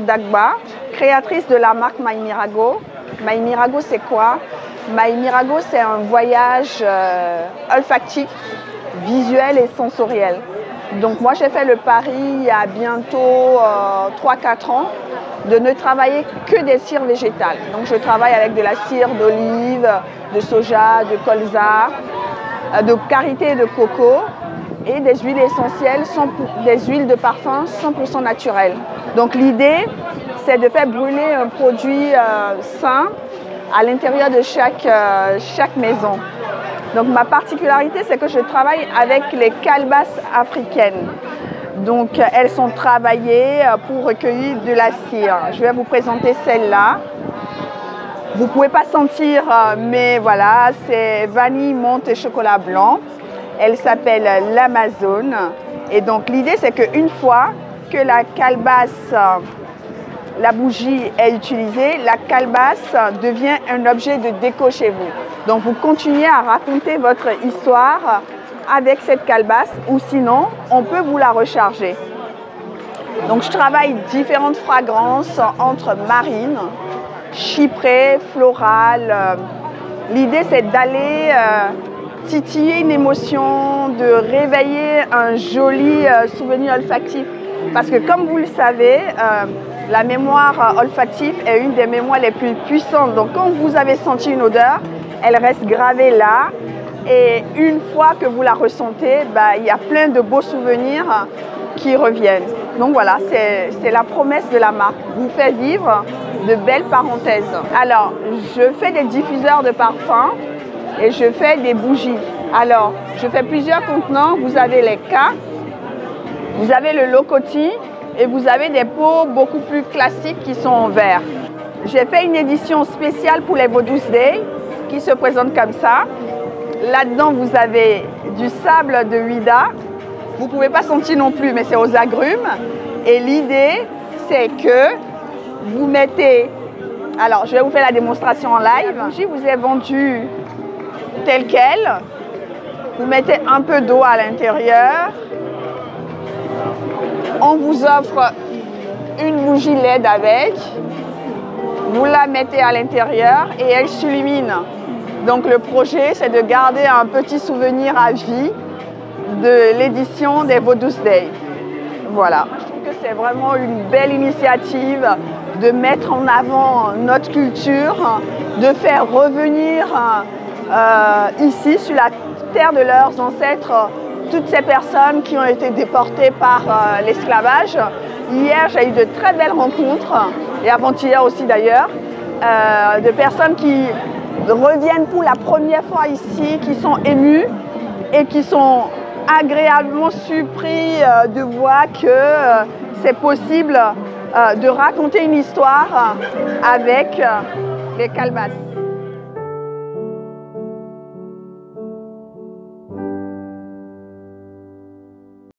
Dagba, créatrice de la marque My Mirago. My Mirago, c'est quoi? My Mirago, c'est un voyage olfactif, visuel et sensoriel. Donc moi, j'ai fait le pari il y a bientôt 3-4 ans de ne travailler que des cires végétales. Donc je travaille avec de la cire d'olive, de soja, de colza, de karité et de coco et des huiles essentielles, des huiles de parfum 100% naturelles. Donc l'idée, c'est de faire brûler un produit sain à l'intérieur de chaque maison. Donc ma particularité, c'est que je travaille avec les calebasses africaines. Donc elles sont travaillées pour recueillir de la cire. Je vais vous présenter celle-là. Vous ne pouvez pas sentir, mais voilà, c'est vanille, menthe et chocolat blanc. Elle s'appelle l'Amazone. Et donc l'idée, c'est qu'une fois que la calebasse, la bougie est utilisée, la calebasse devient un objet de déco chez vous. Donc vous continuez à raconter votre histoire avec cette calebasse ou sinon on peut vous la recharger. Donc je travaille différentes fragrances entre marines, chyprées, florales. L'idée c'est d'aller titiller une émotion, de réveiller un joli souvenir olfactif. Parce que comme vous le savez, la mémoire olfactive est une des mémoires les plus puissantes. Donc quand vous avez senti une odeur, elle reste gravée là. Et une fois que vous la ressentez, il y a plein de beaux souvenirs qui reviennent. Donc voilà, c'est la promesse de la marque. Vous fait vivre de belles parenthèses. Alors, je fais des diffuseurs de parfums et je fais des bougies. Alors, je fais plusieurs contenants. Vous avez les cas, vous avez le Lokoti et vous avez des pots beaucoup plus classiques qui sont en verre. J'ai fait une édition spéciale pour les Vodouce Day qui se présente comme ça. Là-dedans, vous avez du sable de Huida. Vous ne pouvez pas sentir non plus, mais c'est aux agrumes. Et l'idée, c'est que vous mettez... Alors, je vais vous faire la démonstration en live. La bougie vous est vendue telle qu'elle. Vous mettez un peu d'eau à l'intérieur. On vous offre une bougie LED avec. Vous la mettez à l'intérieur et elle s'illumine. Donc le projet, c'est de garder un petit souvenir à vie de l'édition des Vodouce Day. Voilà. Je trouve que c'est vraiment une belle initiative de mettre en avant notre culture, de faire revenir ici, sur la terre de leurs ancêtres, toutes ces personnes qui ont été déportées par l'esclavage. Hier, j'ai eu de très belles rencontres, et avant-hier aussi d'ailleurs, de personnes qui reviennent pour la première fois ici, qui sont émues et qui sont agréablement surpris de voir que c'est possible de raconter une histoire avec les calebasses.